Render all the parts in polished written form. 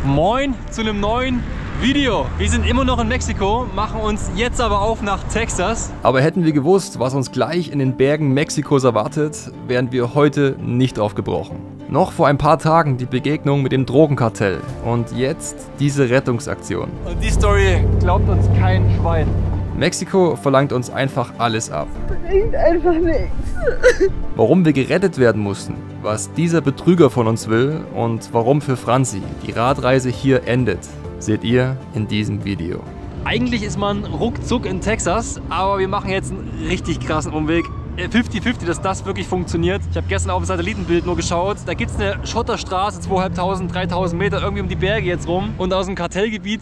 Moin zu einem neuen Video. Wir sind immer noch in Mexiko, machen uns jetzt aber auf nach Texas. Aber hätten wir gewusst, was uns gleich in den Bergen Mexikos erwartet, wären wir heute nicht aufgebrochen. Noch vor ein paar Tagen die Begegnung mit dem Drogenkartell und jetzt diese Rettungsaktion. Und die Story glaubt uns kein Schwein. Mexiko verlangt uns einfach alles ab. Bringt einfach nichts. Warum wir gerettet werden mussten, was dieser Betrüger von uns will und warum für Franzi die Radreise hier endet, seht ihr in diesem Video. Eigentlich ist man ruckzuck in Texas, aber wir machen jetzt einen richtig krassen Umweg. 50-50, dass das wirklich funktioniert. Ich habe gestern auf dem Satellitenbild nur geschaut. Da gibt es eine Schotterstraße, 2.500, 3.000 Meter irgendwie um die Berge jetzt rum. Und aus dem Kartellgebiet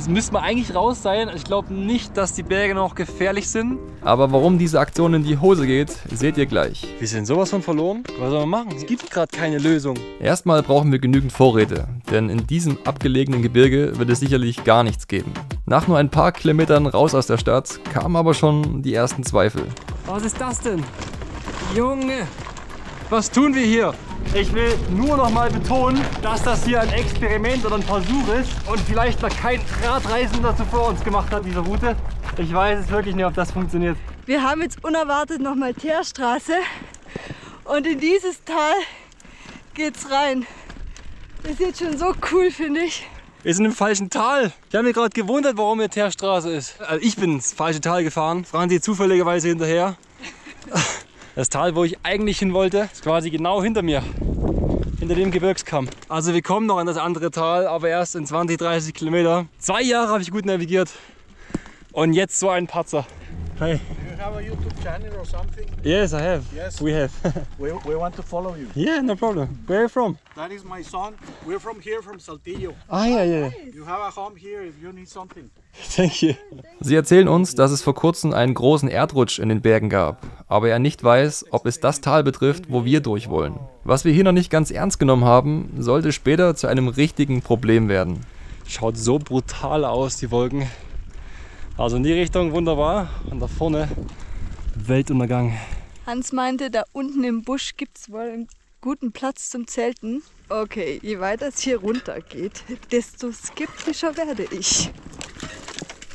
müsste man eigentlich raus sein. Ich glaube nicht, dass die Berge noch gefährlich sind. Aber warum diese Aktion in die Hose geht, seht ihr gleich. Wir sind sowas von verloren. Was soll man machen? Es gibt gerade keine Lösung. Erstmal brauchen wir genügend Vorräte, denn in diesem abgelegenen Gebirge wird es sicherlich gar nichts geben. Nach nur ein paar Kilometern raus aus der Stadt kamen aber schon die ersten Zweifel. Was ist das denn? Junge, was tun wir hier? Ich will nur noch mal betonen, dass das hier ein Experiment oder ein Versuch ist und vielleicht noch kein Radreisender zuvor uns gemacht hat, diese Route. Ich weiß es wirklich nicht, ob das funktioniert. Wir haben jetzt unerwartet nochmal Teerstraße und in dieses Tal geht's rein. Das ist jetzt schon so cool, finde ich. Wir sind im falschen Tal. Ich habe mir gerade gewundert, warum hier Teerstraße ist. Also ich bin ins falsche Tal gefahren, Franzi zufälligerweise hinterher. Das Tal, wo ich eigentlich hin wollte, ist quasi genau hinter mir, hinter dem Gebirgskamm. Also wir kommen noch in das andere Tal, aber erst in 20, 30 Kilometer. 2 Jahre habe ich gut navigiert und jetzt so ein Patzer. Hi. You have a YouTube channel or something? Yes, I have. Yes. We have. We want to follow you. Yeah, no problem. Where are you from? That is my son. We're from here, from Saltillo. Ah, yeah, yeah. You have a home here if you need something. Thank you. Sie erzählen uns, dass es vor kurzem einen großen Erdrutsch in den Bergen gab, aber er nicht weiß, ob es das Tal betrifft, wo wir durch wollen. Was wir hier noch nicht ganz ernst genommen haben, sollte später zu einem richtigen Problem werden. Schaut so brutal aus, die Wolken. Also in die Richtung wunderbar und da vorne Weltuntergang. Hans meinte, da unten im Busch gibt es wohl einen guten Platz zum Zelten. Okay, je weiter es hier runter geht, desto skeptischer werde ich.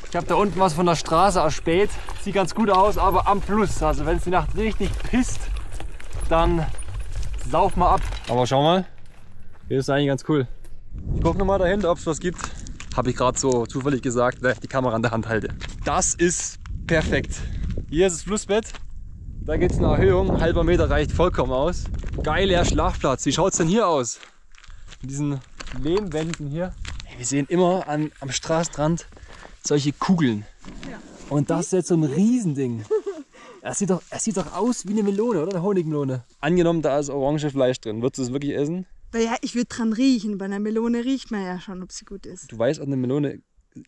Ich habe da unten was von der Straße erspäht. Sieht ganz gut aus, aber am Fluss. Also wenn es die Nacht richtig pisst, dann sauf mal ab. Aber schau mal, hier ist eigentlich ganz cool. Ich gucke nochmal dahinter, ob es was gibt. Habe ich gerade so zufällig gesagt, die Kamera in der Hand halte. Das ist perfekt. Hier ist das Flussbett. Da geht es eine Erhöhung. Ein halber Meter reicht vollkommen aus. Geiler Schlafplatz. Wie schaut es denn hier aus? Mit diesen Lehmwänden hier. Wir sehen immer am Straßenrand solche Kugeln. Ja. Und das ist jetzt so ein Riesending. Es sieht doch aus wie eine Melone, oder? Eine Honigmelone. Angenommen, da ist orange Fleisch drin. Würdest du es wirklich essen? Ja, ich würde dran riechen. Bei einer Melone riecht man ja schon, ob sie gut ist. Du weißt, ob eine Melone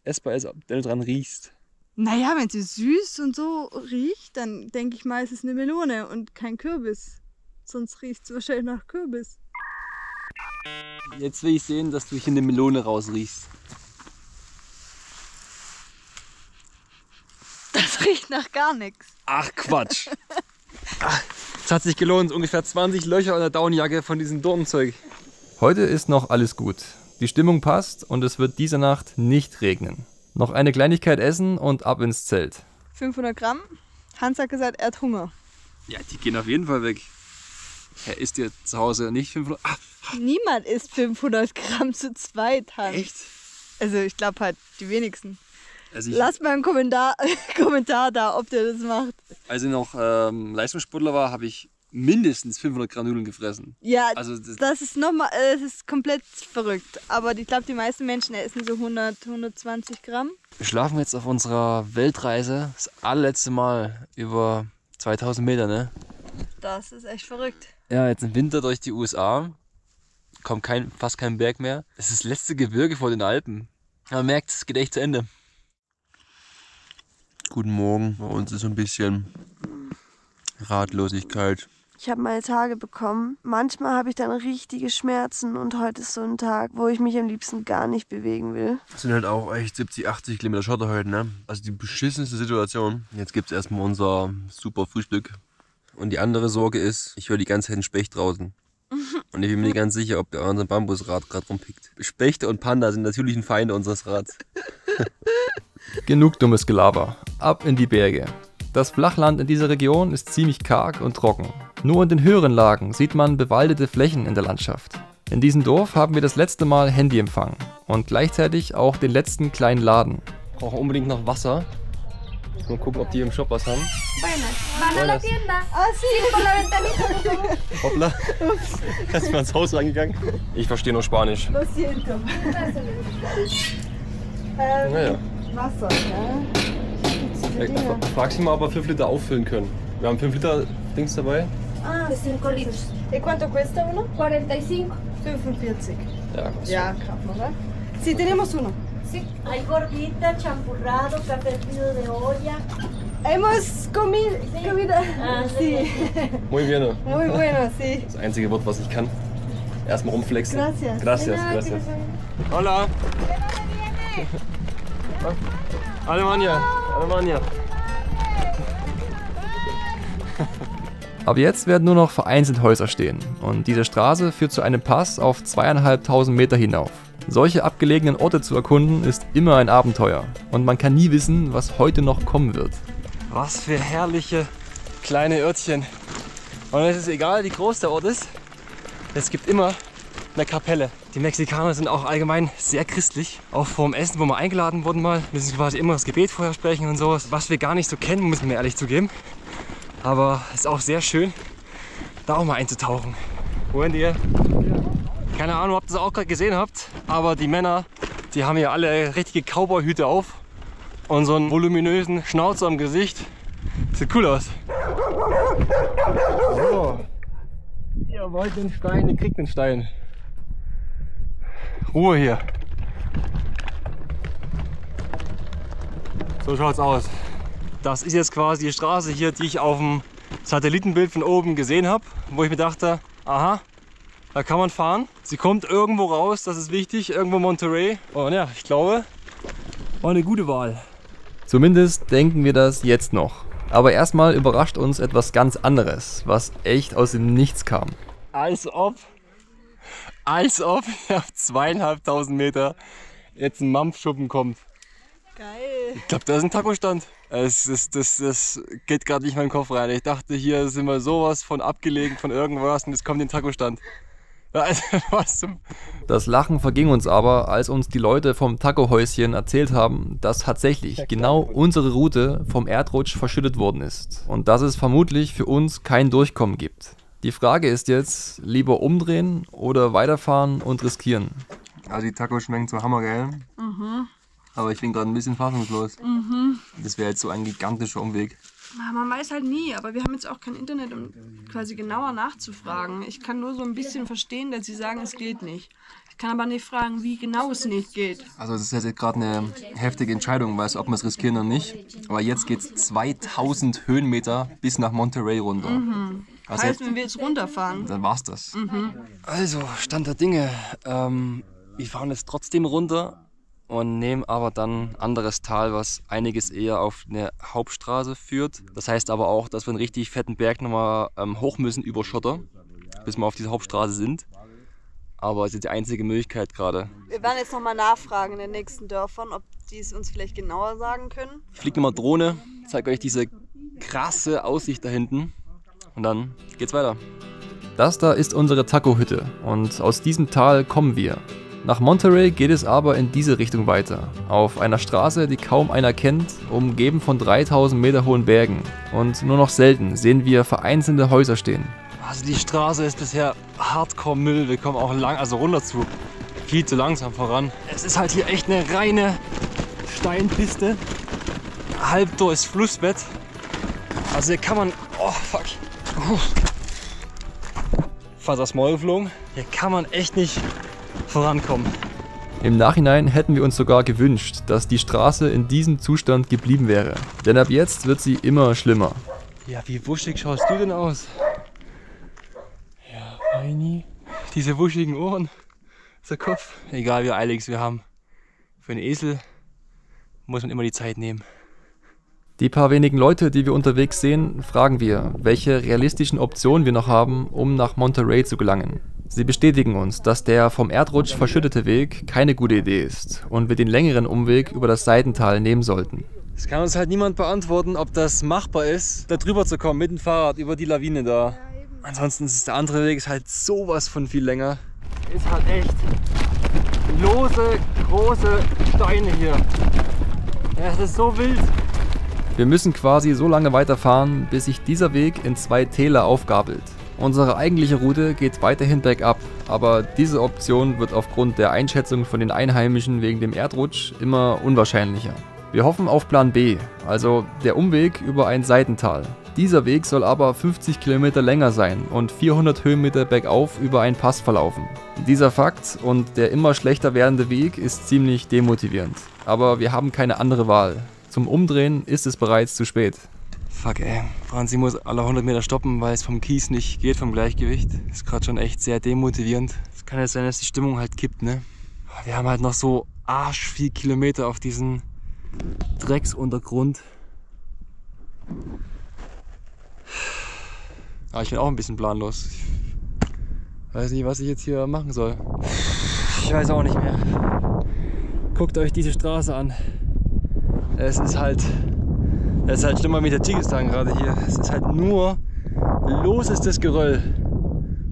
essbar ist, wenn du dran riechst. Naja, wenn sie süß und so riecht, dann denke ich mal, es ist eine Melone und kein Kürbis. Sonst riecht es wahrscheinlich nach Kürbis. Jetzt will ich sehen, dass du hier eine Melone rausriechst. Das riecht nach gar nichts. Ach Quatsch. Es hat sich gelohnt, ungefähr 20 Löcher an der Daunenjacke von diesem Dornenzeug. Heute ist noch alles gut. Die Stimmung passt und es wird diese Nacht nicht regnen. Noch eine Kleinigkeit essen und ab ins Zelt. 500 Gramm. Hans hat gesagt, er hat Hunger. Ja, die gehen auf jeden Fall weg. Er isst dir zu Hause nicht 500... Niemand isst 500 Gramm zu zweit, Hans. Echt? Also ich glaube halt die wenigsten. Also Lasst mal einen Kommentar da, ob der das macht. als ich noch Leistungssportler war, habe ich mindestens 500 Gramm Nudeln gefressen. Ja, Also das ist nochmal, das ist komplett verrückt. Aber ich glaube, die meisten Menschen essen so 100, 120 Gramm. wir schlafen jetzt auf unserer Weltreise das allerletzte Mal über 2000 Meter, ne? Das ist echt verrückt. Ja, jetzt im Winter durch die USA. Kommt fast kein Berg mehr. Es ist das letzte Gebirge vor den Alpen. Man merkt, es geht echt zu Ende. Guten Morgen. Bei uns ist so ein bisschen Ratlosigkeit. Ich habe meine Tage bekommen. Manchmal habe ich dann richtige Schmerzen und heute ist so ein Tag, wo ich mich am liebsten gar nicht bewegen will. Das sind halt auch echt 70, 80 Kilometer Schotter heute, ne? Also die beschissenste Situation. Jetzt gibt es erstmal unser super Frühstück. Und die andere Sorge ist, ich höre die ganze Zeit einen Specht draußen. Und ich bin mir nicht ganz sicher, ob der an unserem Bambusrad gerade rumpickt. Spechte und Panda sind natürlichen Feinde unseres Rads. Genug dummes Gelaber. Ab in die Berge. Das Flachland in dieser Region ist ziemlich karg und trocken. Nur in den höheren Lagen sieht man bewaldete Flächen in der Landschaft. In diesem Dorf haben wir das letzte Mal Handyempfang und gleichzeitig auch den letzten kleinen Laden. Wir brauchen unbedingt noch Wasser. Mal gucken, ob die im Shop was haben. Van a la tienda. Sí, por la ventanita. Hoppla. Hast du mal ins Haus reingegangen? Ich verstehe nur Spanisch. Lo siento. Naja. Wasser, ne? Frag sie mal, ob wir 5 Liter auffüllen können. Wir haben 5 Liter Dings dabei. Ah, De 5 litros. ¿Y cuánto cuesta uno? 45. 45. Ja, was? Ja, kann man, ne? Sí, tenemos uno. Sí. Hay gordita, champurrado, café hervido de olla. Hemos comido. Sí. Muy bien. Muy bueno, sí. Das einzige Wort, was ich kann. Erstmal rumflexen. Gracias. Gracias, gracias. Hola. Alemania. Alemania. Ab jetzt werden nur noch vereinzelt Häuser stehen und diese Straße führt zu einem Pass auf 2.500 Meter hinauf. Solche abgelegenen Orte zu erkunden ist immer ein Abenteuer und man kann nie wissen, was heute noch kommen wird. Was für herrliche kleine Örtchen. Und es ist egal, wie groß der Ort ist, es gibt immer eine Kapelle. Die Mexikaner sind auch allgemein sehr christlich. Auch vorm Essen, wo wir eingeladen wurden mal, müssen quasi immer das Gebet vorher sprechen und sowas. Was wir gar nicht so kennen, muss ich mir ehrlich zugeben. Aber es ist auch sehr schön, da auch mal einzutauchen. Buen dia. Keine Ahnung, ob ihr das auch gerade gesehen habt, aber die Männer, die haben hier alle richtige Cowboy-Hüte auf und so einen voluminösen Schnauzer am Gesicht. Sieht cool aus. So. Ihr wollt den Stein, ihr kriegt den Stein. Ruhe hier. So schaut's aus. Das ist jetzt quasi die Straße hier, die ich auf dem Satellitenbild von oben gesehen habe, wo ich mir dachte, aha, da kann man fahren. Sie kommt irgendwo raus, das ist wichtig, irgendwo Monterey. Und ja, ich glaube, war eine gute Wahl. Zumindest denken wir das jetzt noch. Aber erstmal überrascht uns etwas ganz anderes, was echt aus dem Nichts kam. Als ob hier auf 2.500 Meter jetzt ein Mampfschuppen kommt. Geil. Ich glaube, da ist ein Taco-Stand. Das geht gerade nicht in meinen Kopf rein. Ich dachte, hier sind wir sowas von abgelegen von irgendwas und jetzt kommt ein Taco-Stand. Ja, also, was zum... Das Lachen verging uns aber, als uns die Leute vom Taco-Häuschen erzählt haben, dass tatsächlich genau unsere Route vom Erdrutsch verschüttet worden ist. Und dass es vermutlich für uns kein Durchkommen gibt. Die Frage ist jetzt, lieber umdrehen oder weiterfahren und riskieren? Also die Tacos schmecken so hammergeil. Aber ich bin gerade ein bisschen fassungslos. Das wäre jetzt so ein gigantischer Umweg. Man weiß halt nie, aber wir haben jetzt auch kein Internet, um quasi genauer nachzufragen. Ich kann nur so ein bisschen verstehen, dass sie sagen, es geht nicht. Ich kann aber nicht fragen, wie genau es nicht geht. Also das ist jetzt gerade eine heftige Entscheidung, weißt du, ob wir es riskieren oder nicht. Aber jetzt geht es 2000 Höhenmeter bis nach Monterey runter. Also Heißt, wenn wir jetzt runterfahren. dann war's das. Also, Stand der Dinge. Wir fahren jetzt trotzdem runter und nehmen aber dann ein anderes Tal, was einiges eher auf eine Hauptstraße führt. Das heißt aber auch, dass wir einen richtig fetten Berg nochmal hoch müssen über Schotter, bis wir auf dieser Hauptstraße sind. Aber es ist die einzige Möglichkeit gerade. Wir werden jetzt nochmal nachfragen in den nächsten Dörfern, ob die es uns vielleicht genauer sagen können. Ich fliege nochmal Drohne, zeige euch diese krasse Aussicht da hinten und dann geht's weiter. Das da ist unsere Taco-Hütte und aus diesem Tal kommen wir. Nach Monterey geht es aber in diese Richtung weiter, auf einer Straße, die kaum einer kennt, umgeben von 3000 Meter hohen Bergen. Und nur noch selten sehen wir vereinzelte Häuser stehen. Also die Straße ist bisher Hardcore-Müll, wir kommen auch runter zu viel zu langsam voran. Es ist halt hier echt eine reine Steinpiste, halb durchs Flussbett. Also hier kann man, oh fuck, fast aufs Maul geflogen. Hier kann man echt nicht vorankommen. Im Nachhinein hätten wir uns sogar gewünscht, dass die Straße in diesem Zustand geblieben wäre. Denn ab jetzt wird sie immer schlimmer. Ja, wie wuschig schaust du denn aus? Ja, Feini. Diese wuschigen Ohren. Der Kopf. Egal wie eilig wir haben. Für einen Esel muss man immer die Zeit nehmen. Die paar wenigen Leute, die wir unterwegs sehen, fragen wir, welche realistischen Optionen wir noch haben, um nach Monterey zu gelangen. Sie bestätigen uns, dass der vom Erdrutsch verschüttete Weg keine gute Idee ist und wir den längeren Umweg über das Seitental nehmen sollten. Es kann uns halt niemand beantworten, ob das machbar ist, da drüber zu kommen mit dem Fahrrad über die Lawine da. Ansonsten ist der andere Weg halt sowas von viel länger. Ist halt echt lose, große Steine hier. Ja, es ist so wild. Wir müssen quasi so lange weiterfahren, bis sich dieser Weg in 2 Täler aufgabelt. Unsere eigentliche Route geht weiterhin bergab, aber diese Option wird aufgrund der Einschätzung von den Einheimischen wegen dem Erdrutsch immer unwahrscheinlicher. Wir hoffen auf Plan B, also der Umweg über ein Seitental. Dieser Weg soll aber 50 Kilometer länger sein und 400 Höhenmeter bergauf über einen Pass verlaufen. Dieser Fakt und der immer schlechter werdende Weg ist ziemlich demotivierend, aber wir haben keine andere Wahl. Zum Umdrehen ist es bereits zu spät. Fuck ey, Franzi muss alle 100 Meter stoppen, weil es vom Kies nicht geht, vom Gleichgewicht. Das ist gerade schon echt sehr demotivierend. Es kann jetzt sein, dass die Stimmung halt kippt, ne? Wir haben halt noch so arsch viel Kilometer auf diesen Drecksuntergrund. Aber ich bin auch ein bisschen planlos. Ich weiß nicht, was ich jetzt hier machen soll. Ich weiß auch nicht mehr. Guckt euch diese Straße an. Es ist halt schlimmer mit der Tadschikistan gerade hier. Es ist halt nur losestes Geröll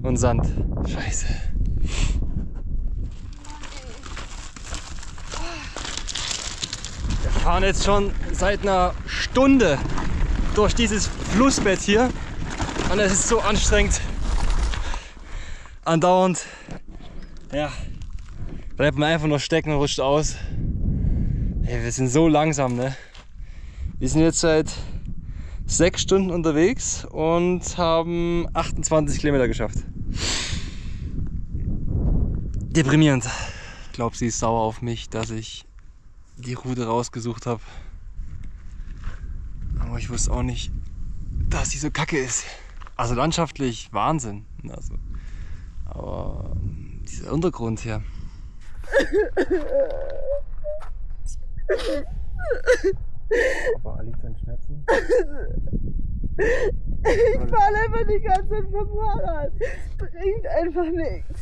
und Sand. Scheiße. Wir fahren jetzt schon seit einer Stunde durch dieses Flussbett hier und es ist so anstrengend. Andauernd, ja, bleibt man einfach nur stecken und rutscht aus. Hey, wir sind so langsam, ne? Wir sind jetzt seit 6 Stunden unterwegs und haben 28 Kilometer geschafft. Deprimierend. Ich glaube, sie ist sauer auf mich, dass ich die Route rausgesucht habe. Aber ich wusste auch nicht, dass sie so kacke ist. Also landschaftlich Wahnsinn. Also, aber dieser Untergrund hier. Aber liegt an Schmerzen? Ich falle einfach die ganze Zeit vom Fahrrad. Bringt einfach nichts.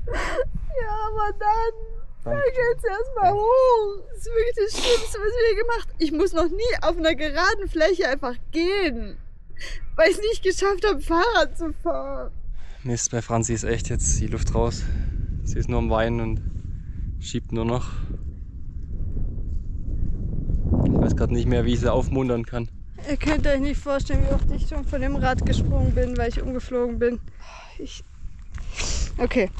Ja, aber dann geht's erstmal hoch. Das ist wirklich das Schlimmste, was wir hier gemacht haben. Ich muss noch nie auf einer geraden Fläche einfach gehen, weil ich es nicht geschafft habe, Fahrrad zu fahren. Mist, bei Franzi ist echt jetzt die Luft raus. Sie ist nur am Weinen und schiebt nur noch. Ich weiß gerade nicht mehr, wie ich sie aufmuntern kann. Ihr könnt euch nicht vorstellen, wie oft ich schon von dem Rad gesprungen bin, weil ich umgeflogen bin. Okay.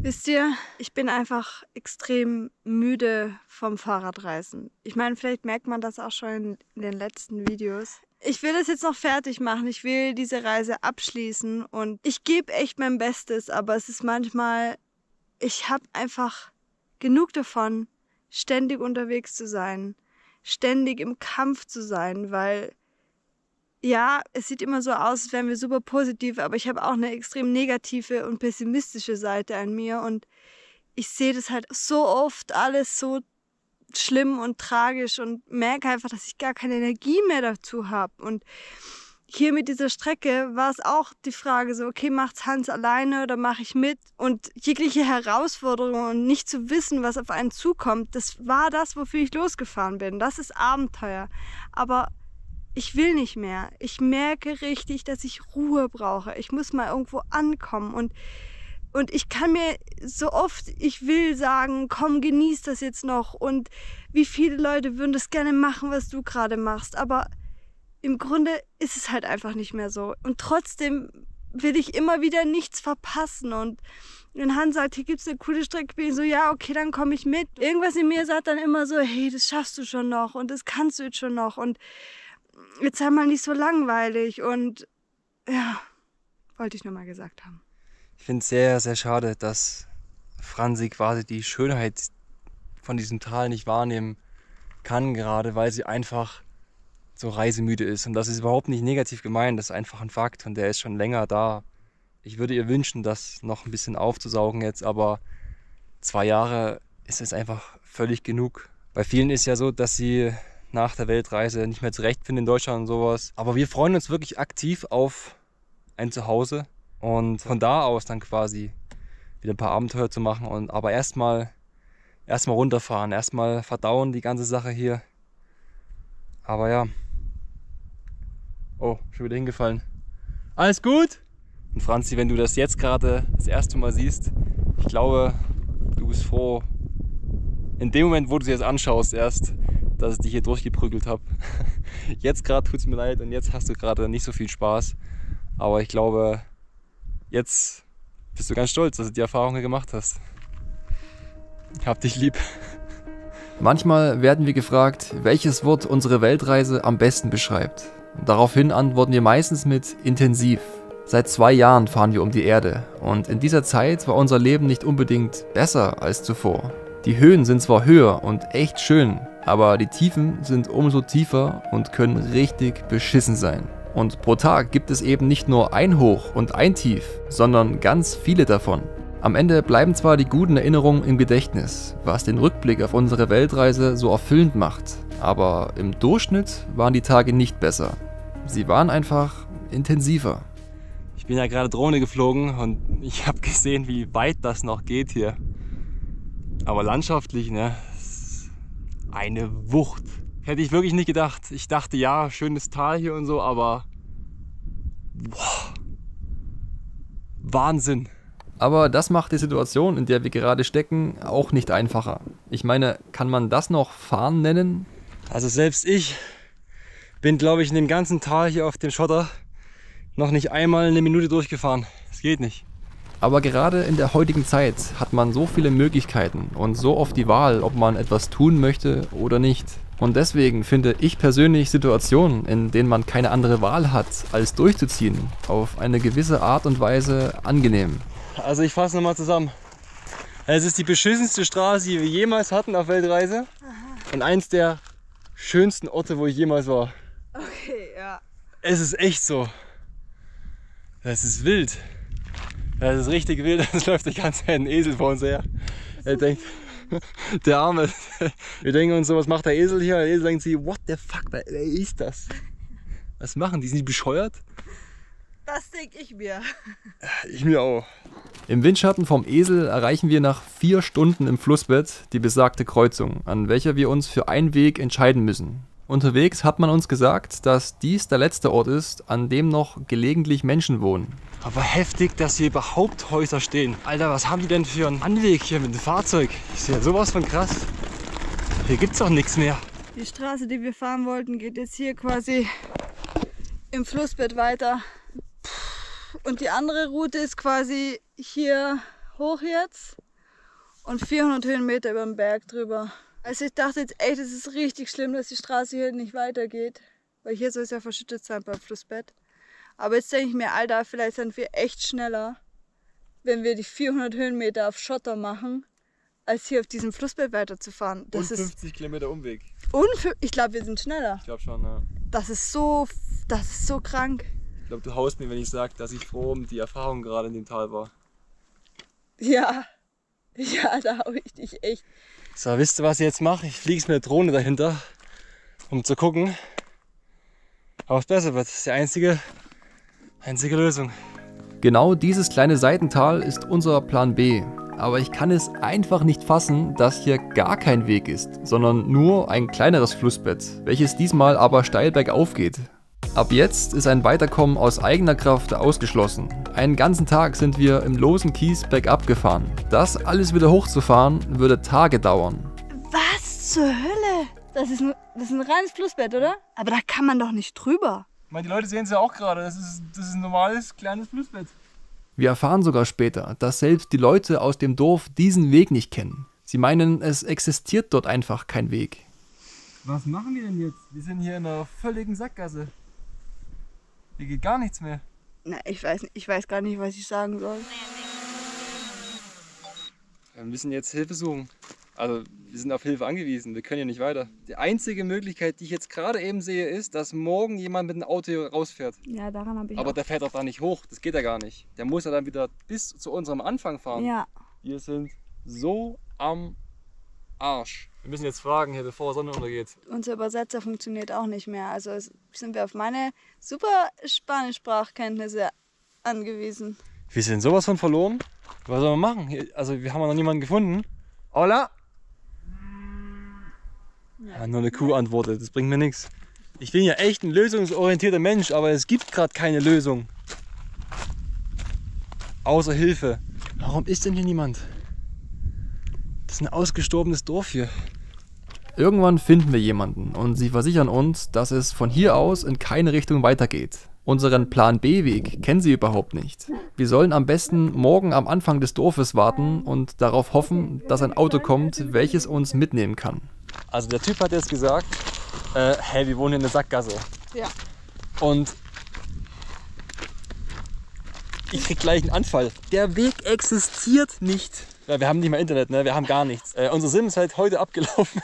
Wisst ihr, ich bin einfach extrem müde vom Fahrradreisen. Ich meine, vielleicht merkt man das auch schon in den letzten Videos. Ich will das jetzt noch fertig machen. Ich will diese Reise abschließen und ich gebe echt mein Bestes, aber es ist manchmal, ich habe einfach genug davon, ständig unterwegs zu sein, ständig im Kampf zu sein, weil ja, es sieht immer so aus, als wären wir super positiv, aber ich habe auch eine extrem negative und pessimistische Seite an mir und ich sehe das halt so oft alles so schlimm und tragisch und merke einfach, dass ich gar keine Energie mehr dazu habe. Und hier mit dieser Strecke war es auch die Frage so, okay, macht's Hans alleine oder mache ich mit? Und jegliche Herausforderung und nicht zu wissen, was auf einen zukommt, das war das, wofür ich losgefahren bin. Das ist Abenteuer. Aber ich will nicht mehr. Ich merke richtig, dass ich Ruhe brauche. Ich muss mal irgendwo ankommen und ich kann mir so oft, ich will sagen, komm, genieß das jetzt noch und wie viele Leute würden das gerne machen, was du gerade machst, aber im Grunde ist es halt einfach nicht mehr so und trotzdem will ich immer wieder nichts verpassen und wenn Hans sagt, hier gibt es eine coole Strecke, bin ich so, ja, okay, dann komme ich mit. Irgendwas in mir sagt dann immer so, hey, das schaffst du schon noch und das kannst du jetzt schon noch und jetzt sei mal nicht so langweilig und ja, wollte ich nur mal gesagt haben. Ich finde es sehr, sehr schade, dass Franzi quasi die Schönheit von diesem Tal nicht wahrnehmen kann, gerade weil sie einfach so reisemüde ist. Und das ist überhaupt nicht negativ gemeint, das ist einfach ein Fakt und der ist schon länger da. Ich würde ihr wünschen, das noch ein bisschen aufzusaugen jetzt, aber 2 Jahre ist es einfach völlig genug. Bei vielen ist ja so, dass sie nach der Weltreise nicht mehr zurechtfinden in Deutschland und sowas. Aber wir freuen uns wirklich aktiv auf ein Zuhause und von da aus dann quasi wieder ein paar Abenteuer zu machen. Aber erstmal runterfahren, erstmal verdauen die ganze Sache hier. Aber ja. Oh, schon wieder hingefallen. Alles gut? Und Franzi, wenn du das jetzt gerade das erste Mal siehst, ich glaube, du bist froh, in dem Moment, wo du sie jetzt anschaust erst, dass ich dich hier durchgeprügelt habe. Jetzt gerade tut es mir leid und jetzt hast du gerade nicht so viel Spaß. Aber ich glaube, jetzt bist du ganz stolz, dass du die Erfahrung hier gemacht hast. Ich hab dich lieb. Manchmal werden wir gefragt, welches Wort unsere Weltreise am besten beschreibt. Daraufhin antworten wir meistens mit intensiv. Seit 2 Jahren fahren wir um die Erde und in dieser Zeit war unser Leben nicht unbedingt besser als zuvor. Die Höhen sind zwar höher und echt schön, aber die Tiefen sind umso tiefer und können richtig beschissen sein. Und pro Tag gibt es eben nicht nur ein Hoch und ein Tief, sondern ganz viele davon. Am Ende bleiben zwar die guten Erinnerungen im Gedächtnis, was den Rückblick auf unsere Weltreise so erfüllend macht, aber im Durchschnitt waren die Tage nicht besser. Sie waren einfach intensiver. Ich bin ja gerade Drohne geflogen und ich habe gesehen, wie weit das noch geht hier. Aber landschaftlich, ne, ist eine Wucht. Hätte ich wirklich nicht gedacht. Ich dachte, ja, schönes Tal hier und so, aber boah, Wahnsinn. Aber das macht die Situation, in der wir gerade stecken, auch nicht einfacher. Ich meine, kann man das noch Fahren nennen? Also selbst ich bin, glaube ich, in dem ganzen Tal hier auf dem Schotter noch nicht einmal eine Minute durchgefahren. Das geht nicht. Aber gerade in der heutigen Zeit hat man so viele Möglichkeiten und so oft die Wahl, ob man etwas tun möchte oder nicht. Und deswegen finde ich persönlich Situationen, in denen man keine andere Wahl hat, als durchzuziehen, auf eine gewisse Art und Weise angenehm. Also ich fasse nochmal zusammen. Es ist die beschissenste Straße, die wir jemals hatten auf Weltreise. Und eins der schönsten Orte, wo ich jemals war. Okay, ja. Es ist echt so. Das ist wild. Das ist richtig wild. Es läuft die ganze Zeit ein Esel vor uns her. Er denkt, der Arme. Wir denken uns so, was macht der Esel hier? Der Esel denkt sich, what the fuck, wer ist das? Was machen die? Sind die bescheuert? Das denke ich mir. Ich mir auch. Im Windschatten vom Esel erreichen wir nach 4 Stunden im Flussbett die besagte Kreuzung, an welcher wir uns für einen Weg entscheiden müssen. Unterwegs hat man uns gesagt, dass dies der letzte Ort ist, an dem noch gelegentlich Menschen wohnen. Aber heftig, dass hier überhaupt Häuser stehen. Alter, was haben die denn für einen Anweg hier mit dem Fahrzeug? Ist ja sowas von krass. Hier gibt's doch nichts mehr. Die Straße, die wir fahren wollten, geht jetzt hier quasi im Flussbett weiter. Und die andere Route ist quasi hier hoch jetzt und 400 Höhenmeter über den Berg drüber. Also ich dachte jetzt echt, es ist richtig schlimm, dass die Straße hier nicht weitergeht. Weil hier soll es ja verschüttet sein beim Flussbett. Aber jetzt denke ich mir, Alter, vielleicht sind wir echt schneller, wenn wir die 400 Höhenmeter auf Schotter machen, als hier auf diesem Flussbett weiterzufahren. Das und 50 Kilometer Umweg. Ich glaube, wir sind schneller. Ich glaube schon, ja. Das ist so krank. Ich glaube, du haust mir, wenn ich sage, dass ich froh um die Erfahrung gerade in dem Tal war. Ja, da hau ich dich echt. So, wisst ihr, was ich jetzt mache? Ich fliege mit der Drohne dahinter, um zu gucken, ob es besser wird. Das ist die einzige Lösung. Genau dieses kleine Seitental ist unser Plan B. Aber ich kann es einfach nicht fassen, dass hier gar kein Weg ist, sondern nur ein kleineres Flussbett, welches diesmal aber steil bergauf geht. Ab jetzt ist ein Weiterkommen aus eigener Kraft ausgeschlossen. Einen ganzen Tag sind wir im losen Kies bergab gefahren. Das alles wieder hochzufahren, würde Tage dauern. Was zur Hölle? Das ist ein reines Flussbett, oder? Aber da kann man doch nicht drüber. Ich meine, die Leute sehen es ja auch gerade. Das ist ein normales, kleines Flussbett. Wir erfahren sogar später, dass selbst die Leute aus dem Dorf diesen Weg nicht kennen. Sie meinen, es existiert dort einfach kein Weg. Was machen die denn jetzt? Wir sind hier in einer völligen Sackgasse. Hier geht gar nichts mehr. Na, ich weiß gar nicht, was ich sagen soll. Wir müssen jetzt Hilfe suchen. Also, wir sind auf Hilfe angewiesen. Wir können hier nicht weiter. Die einzige Möglichkeit, die ich jetzt gerade eben sehe, ist, dass morgen jemand mit einem Auto hier rausfährt. Ja, daran habe ich Aber auch. der fährt doch da nicht hoch. Das geht ja gar nicht. Der muss ja dann wieder bis zu unserem Anfang fahren. Ja. Wir sind so am Arsch. Wir müssen jetzt fragen hier, bevor Sonne untergeht. Unser Übersetzer funktioniert auch nicht mehr. Also sind wir auf meine super Spanisch-Sprachkenntnisse angewiesen. Wir sind sowas von verloren. Was sollen wir machen? Also wir haben noch niemanden gefunden. Hola? Ja, nur eine Kuh antwortet, das bringt mir nichts. Ich bin ja echt ein lösungsorientierter Mensch, aber es gibt gerade keine Lösung. Außer Hilfe. Warum ist denn hier niemand? Das ist ein ausgestorbenes Dorf hier. Irgendwann finden wir jemanden und sie versichern uns, dass es von hier aus in keine Richtung weitergeht. Unseren Plan B-Weg kennen sie überhaupt nicht. Wir sollen am besten morgen am Anfang des Dorfes warten und darauf hoffen, dass ein Auto kommt, welches uns mitnehmen kann. Also der Typ hat jetzt gesagt, hey, wir wohnen in der Sackgasse. Ja. Und ich krieg gleich einen Anfall. Der Weg existiert nicht. Ja, wir haben nicht mal Internet, ne? Wir haben gar nichts. Unser SIM ist halt heute abgelaufen,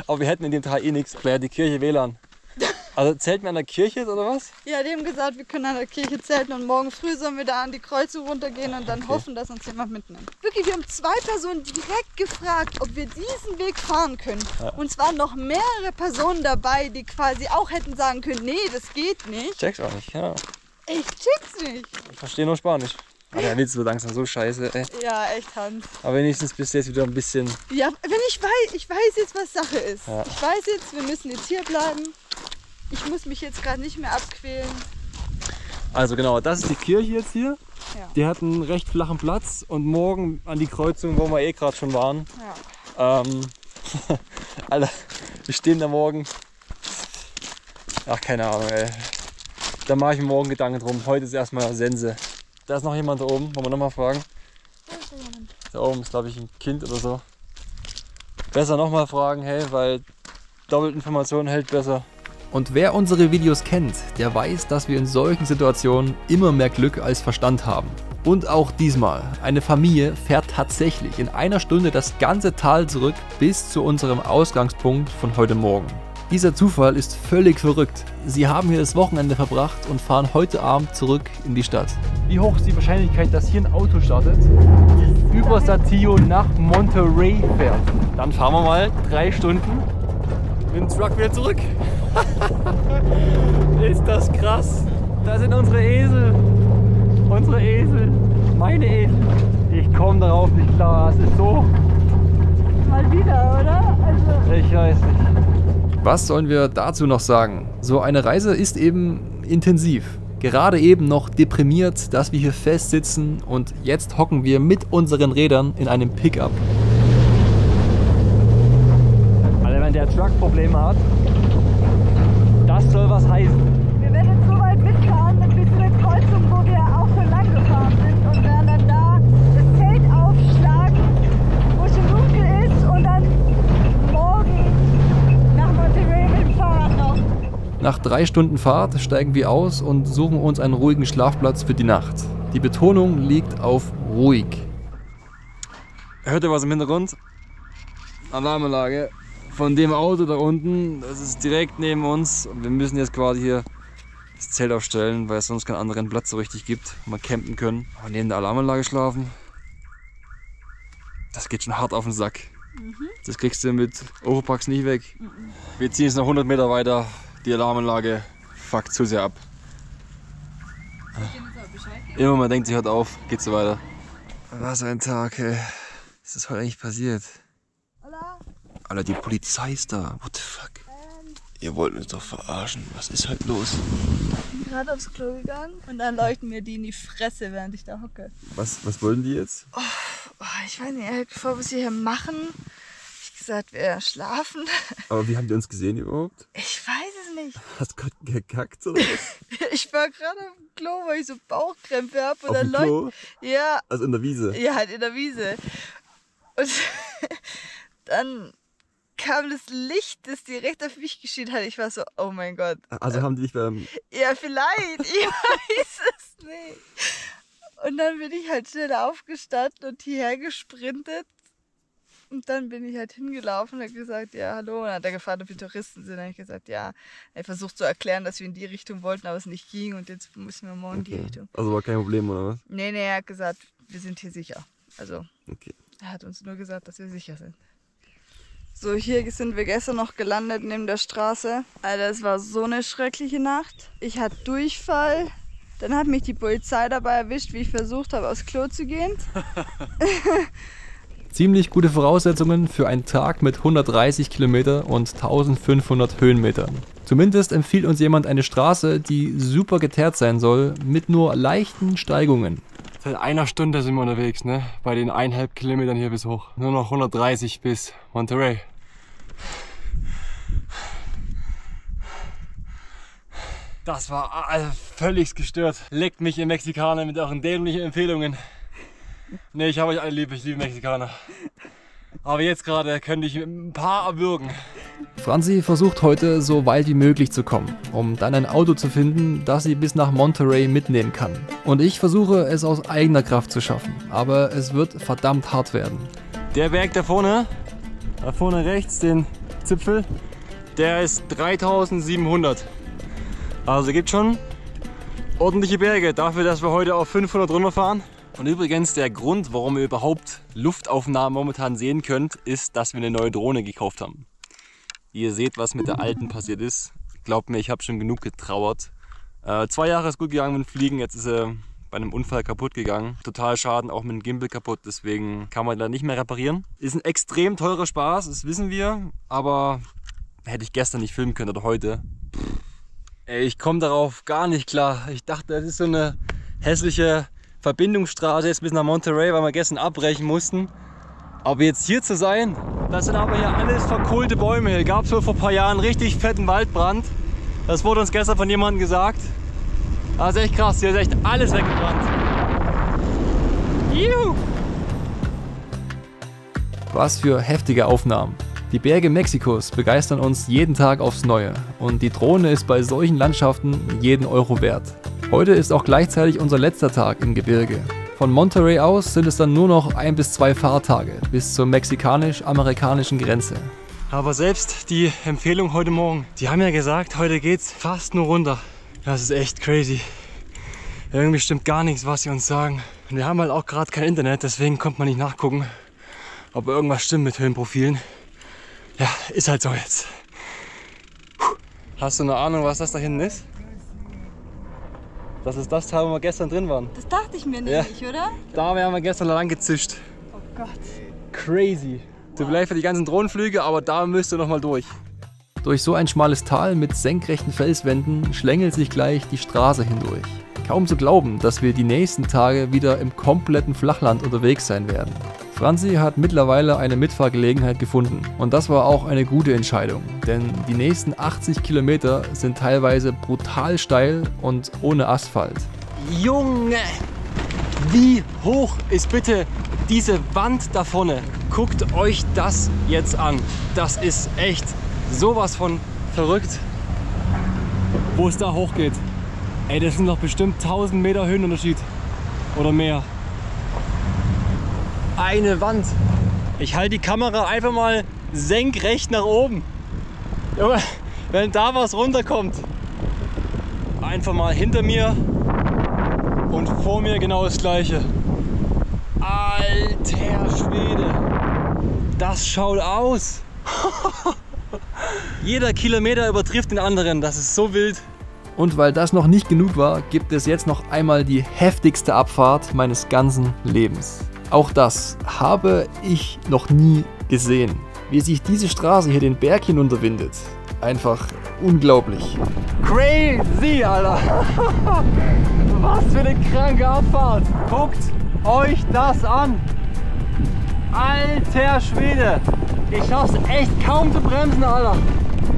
aber wir hätten in dem Tal eh nichts. Wäre die Kirche WLAN. Also zählt man an der Kirche oder was? Ja, die haben gesagt, wir können an der Kirche zelten und morgen früh sollen wir da an die Kreuzung runtergehen und dann hoffen, dass uns jemand mitnimmt. Wirklich, wir haben 2 Personen direkt gefragt, ob wir diesen Weg fahren können. Ja. Und es waren noch mehrere Personen dabei, die quasi auch hätten sagen können, nee, das geht nicht. Check's auch nicht, ja. Ich check's nicht. Ich verstehe nur Spanisch. Aber der Witz wird langsam so scheiße, ey. Ja, echt Hans. Aber wenigstens bist du jetzt wieder ein bisschen... Ja, wenn ich weiß jetzt, was Sache ist. Ja. Ich weiß jetzt, wir müssen jetzt hier bleiben. Ich muss mich jetzt gerade nicht mehr abquälen. Also genau, das ist die Kirche jetzt hier. Ja. Die hat einen recht flachen Platz und morgen an die Kreuzung, wo wir eh gerade schon waren. Ja. Alter, wir stehen da morgen. Ach, keine Ahnung, ey. Da mache ich mir morgen Gedanken drum. Heute ist erstmal Sense. Da ist noch jemand da oben, wollen wir nochmal fragen? Da ist da jemand. Da oben ist, glaube ich, ein Kind oder so. Besser nochmal fragen, hey, weil Doppelinformation hält besser. Und wer unsere Videos kennt, der weiß, dass wir in solchen Situationen immer mehr Glück als Verstand haben. Und auch diesmal, eine Familie fährt tatsächlich in einer Stunde das ganze Tal zurück bis zu unserem Ausgangspunkt von heute Morgen. Dieser Zufall ist völlig verrückt. Sie haben hier das Wochenende verbracht und fahren heute Abend zurück in die Stadt. Wie hoch ist die Wahrscheinlichkeit, dass hier ein Auto startet, über Saltillo nach Monterrey fährt? Dann fahren wir mal 3 Stunden mit dem Truck wieder zurück. Ist das krass? Da sind unsere Esel. Unsere Esel. Meine Esel. Ich komme darauf nicht klar. Es ist so. Mal wieder, oder? Also ich weiß nicht. Was sollen wir dazu noch sagen? So eine Reise ist eben intensiv. Gerade eben noch deprimiert, dass wir hier fest sitzen und jetzt hocken wir mit unseren Rädern in einem Pickup. Also wenn der Truck Probleme hat, das soll was heißen. wir werden jetzt so weit mitfahren bis zu der Kreuzung, wo wir auch schon lang gefahren sind und werden dann da das Zelt aufschlagen, wo schon dunkel ist und dann morgen nach Monterrey mit dem Fahrrad raus. Nach 3 Stunden Fahrt steigen wir aus und suchen uns einen ruhigen Schlafplatz für die Nacht. Die Betonung liegt auf ruhig. Hört ihr was im Hintergrund? Alarmanlage von dem Auto da unten. Das ist direkt neben uns. Und wir müssen jetzt quasi hier das Zelt aufstellen, weil es sonst keinen anderen Platz so richtig gibt, wo wir campen können. Aber neben der Alarmanlage schlafen, das geht schon hart auf den Sack. Das kriegst du mit Oropax nicht weg. Wir ziehen jetzt noch 100 Meter weiter. Die Alarmanlage fuckt zu sehr ab. Immer man denkt, sie hört auf, geht so weiter. Was ein Tag, ey. Was ist heute eigentlich passiert? Alter, die Polizei ist da. What the fuck? Ihr wollt uns doch verarschen. Was ist heute los? Ich bin gerade aufs Klo gegangen und dann leuchten mir die in die Fresse, während ich da hocke. Was wollen die jetzt? Ich weiß nicht, bevor wir es hier machen, habe ich gesagt, wir schlafen. Aber wie haben die uns gesehen überhaupt? Ich weiß es nicht. Hast du gerade gekackt oder was? Ich war gerade auf dem Klo, weil ich so Bauchkrämpfe habe. Und Auf dann dem Klo? Ja. Also in der Wiese? Ja, halt in der Wiese. Und dann kam das Licht, das direkt auf mich geschienen hat. Ich war so, oh mein Gott. Also haben die dich beim... Ja, vielleicht. Ich weiß es nicht. Und dann bin ich halt schnell aufgestanden und hierher gesprintet. Und dann bin ich halt hingelaufen und habe gesagt, ja, hallo. Und dann hat er gefragt, ob wir Touristen sind. Dann habe ich gesagt, ja. Er versucht zu erklären, dass wir in die Richtung wollten, aber es nicht ging. Und jetzt müssen wir morgen in die Richtung. Also war kein Problem, oder was? Nee, er hat gesagt, wir sind hier sicher. Also, Okay. er hat uns nur gesagt, dass wir sicher sind. So, hier sind wir gestern noch gelandet neben der Straße. Alter, es war so eine schreckliche Nacht. Ich hatte Durchfall. Dann hat mich die Polizei dabei erwischt, wie ich versucht habe, aufs Klo zu gehen. Ziemlich gute Voraussetzungen für einen Tag mit 130 Kilometer und 1500 Höhenmetern. Zumindest empfiehlt uns jemand eine Straße, die super geteert sein soll, mit nur leichten Steigungen. Seit einer Stunde sind wir unterwegs, ne? Bei den 1,5 Kilometern hier bis hoch. Nur noch 130 bis Monterey. Das war völlig gestört. Leckt mich ihr Mexikaner mit euren dämlichen Empfehlungen. Ne, ich habe euch alle lieb, ich liebe Mexikaner. Aber jetzt gerade könnte ich ein paar erwürgen. Franzi versucht heute so weit wie möglich zu kommen, um dann ein Auto zu finden, das sie bis nach Monterey mitnehmen kann. Und ich versuche es aus eigener Kraft zu schaffen, aber es wird verdammt hart werden. Der Berg da vorne rechts, den Zipfel, der ist 3700. Also gibt schon ordentliche Berge dafür, dass wir heute auf 500 runterfahren. Und übrigens der Grund, warum ihr überhaupt Luftaufnahmen momentan sehen könnt, ist, dass wir eine neue Drohne gekauft haben. Ihr seht, was mit der alten passiert ist. Glaubt mir, ich habe schon genug getrauert. 2 Jahre ist gut gegangen mit dem Fliegen, jetzt ist sie bei einem Unfall kaputt gegangen. Total Schaden, auch mit dem Gimbal kaputt, deswegen kann man da nicht mehr reparieren. Ist ein extrem teurer Spaß, das wissen wir, aber hätte ich gestern nicht filmen können oder heute. Ey, ich komme darauf gar nicht klar. Ich dachte, das ist so eine hässliche Verbindungsstraße jetzt bis nach Monterey, weil wir gestern abbrechen mussten. Aber jetzt hier zu sein, das sind aber hier alles verkohlte Bäume. Hier gab es wohl vor ein paar Jahren richtig fetten Waldbrand. Das wurde uns gestern von jemandem gesagt. Das ist echt krass, hier ist echt alles weggebrannt. Juhu! Was für heftige Aufnahmen. Die Berge Mexikos begeistern uns jeden Tag aufs Neue und die Drohne ist bei solchen Landschaften jeden Euro wert. Heute ist auch gleichzeitig unser letzter Tag im Gebirge. Von Monterey aus sind es dann nur noch 1 bis 2 Fahrtage bis zur mexikanisch-amerikanischen Grenze. Aber selbst die Empfehlung heute Morgen, die haben ja gesagt, heute geht's fast nur runter. Das ist echt crazy. Irgendwie stimmt gar nichts, was sie uns sagen. Und wir haben halt auch gerade kein Internet, deswegen kommt man nicht nachgucken, ob irgendwas stimmt mit Höhenprofilen. Ja, ist halt so jetzt. Hast du eine Ahnung, was das da hinten ist? Das ist das Teil, wo wir gestern drin waren. Das dachte ich mir nämlich, ja. Oder? Da haben wir gestern lang gezischt. Oh Gott. Crazy. Tut mir leid für die ganzen Drohnenflüge, aber da müsst ihr noch mal durch. Durch so ein schmales Tal mit senkrechten Felswänden schlängelt sich gleich die Straße hindurch. Kaum zu glauben, dass wir die nächsten Tage wieder im kompletten Flachland unterwegs sein werden. Franzi hat mittlerweile eine Mitfahrgelegenheit gefunden und das war auch eine gute Entscheidung, denn die nächsten 80 Kilometer sind teilweise brutal steil und ohne Asphalt. Junge, wie hoch ist bitte diese Wand da vorne? Guckt euch das jetzt an. Das ist echt sowas von verrückt, wo es da hochgeht. Ey, das sind doch bestimmt 1000 Meter Höhenunterschied oder mehr. Eine Wand. Ich halte die Kamera einfach mal senkrecht nach oben. Junge, wenn da was runterkommt, einfach mal hinter mir und vor mir genau das gleiche. Alter Schwede, das schaut aus. Jeder Kilometer übertrifft den anderen, das ist so wild. Und weil das noch nicht genug war, gibt es jetzt noch einmal die heftigste Abfahrt meines ganzen Lebens. Auch das habe ich noch nie gesehen. Wie sich diese Straße hier den Berg hinunterwindet. Einfach unglaublich. Crazy, Alter. Was für eine kranke Abfahrt. Guckt euch das an. Alter Schwede. Ich schaff's echt kaum zu bremsen, Alter.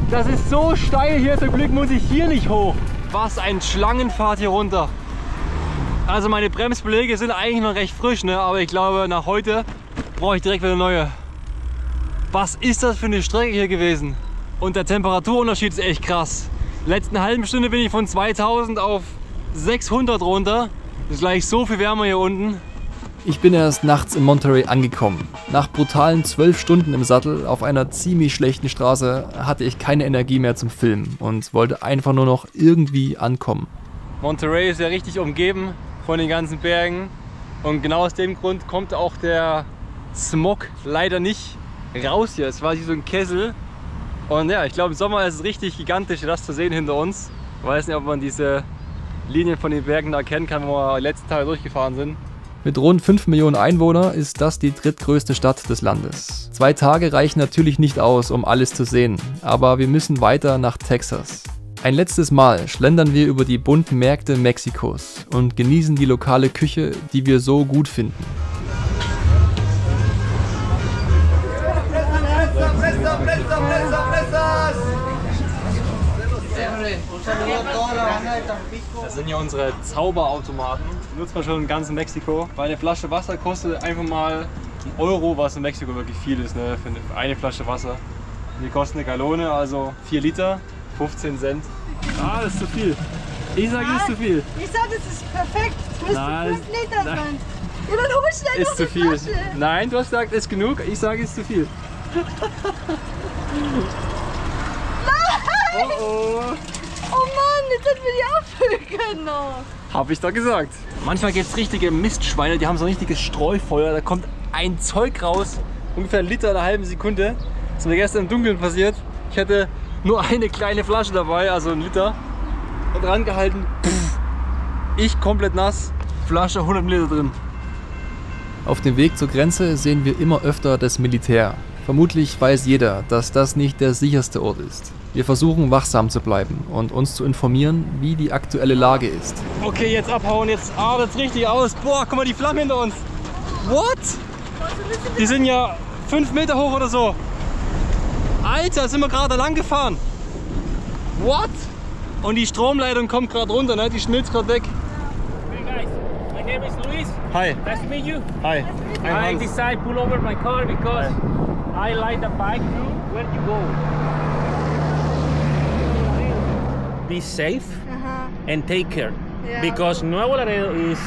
Das ist so steil hier. Zum Glück muss ich hier nicht hoch. Was ein Schlangenfahrt hier runter. Also meine Bremsbeläge sind eigentlich noch recht frisch, ne? Aber ich glaube, nach heute brauche ich direkt wieder neue. Was ist das für eine Strecke hier gewesen? Und der Temperaturunterschied ist echt krass. In der letzten halben Stunde bin ich von 2000 auf 600 runter. Das ist gleich so viel wärmer hier unten. Ich bin erst nachts in Monterey angekommen. Nach brutalen 12 Stunden im Sattel auf einer ziemlich schlechten Straße hatte ich keine Energie mehr zum Filmen und wollte einfach nur noch irgendwie ankommen. Monterey ist ja richtig umgeben von den ganzen Bergen und genau aus dem Grund kommt auch der Smog leider nicht raus hier. Es war wie so ein Kessel. Und ja, ich glaube, im Sommer ist es richtig gigantisch, das zu sehen hinter uns. Ich weiß nicht, ob man diese Linien von den Bergen da erkennen kann, wo wir die letzten Tage durchgefahren sind. Mit rund 5 Millionen Einwohnern ist das die drittgrößte Stadt des Landes. 2 Tage reichen natürlich nicht aus, um alles zu sehen, aber wir müssen weiter nach Texas. Ein letztes Mal schlendern wir über die bunten Märkte Mexikos und genießen die lokale Küche, die wir so gut finden. Das sind ja unsere Zauberautomaten. Die nutzt man schon in ganz Mexiko. Weil eine Flasche Wasser kostet einfach mal €1, was in Mexiko wirklich viel ist, ne? Für eine Flasche Wasser. Die kostet eine Gallone, also 4 Liter, 15 Cent. Ah, das ist zu viel. Ich sage, das ist zu viel. Ich sage, das ist perfekt. Das müsste Nein, 5 Liter nein. sein. Ja, dann hol schnell noch Ist zu eine viel. Flasche. Nein, du hast gesagt, ist genug. Ich sage, ist zu viel. Oh oh. Oh Mann, jetzt hätten wir die auffüllen können noch. Hab ich doch gesagt. Manchmal gibt es richtige Mistschweine, die haben so ein richtiges Streufeuer. Da kommt ein Zeug raus, ungefähr 1 Liter in einer halben Sekunde. Das ist mir gestern im Dunkeln passiert. Ich hatte nur eine kleine Flasche dabei, also 1 Liter. Und dran gehalten, ich komplett nass, Flasche 100 Milliliter drin. Auf dem Weg zur Grenze sehen wir immer öfter das Militär. Vermutlich weiß jeder, dass das nicht der sicherste Ort ist. Wir versuchen wachsam zu bleiben und uns zu informieren, wie die aktuelle Lage ist. Okay, jetzt abhauen, jetzt artet es richtig aus. Boah, guck mal, die Flammen hinter uns. What? Die sind ja 5 Meter hoch oder so. Alter, sind wir gerade lang gefahren. What? Und die Stromleitung kommt gerade runter, ne? Die schmilzt gerade weg. Hey guys, my name is Luis. Hi. Nice to meet you. Hi. I decided to pull over my car because I like the bike too. Where do you go? Be safe and take care because Nuevo Laredo is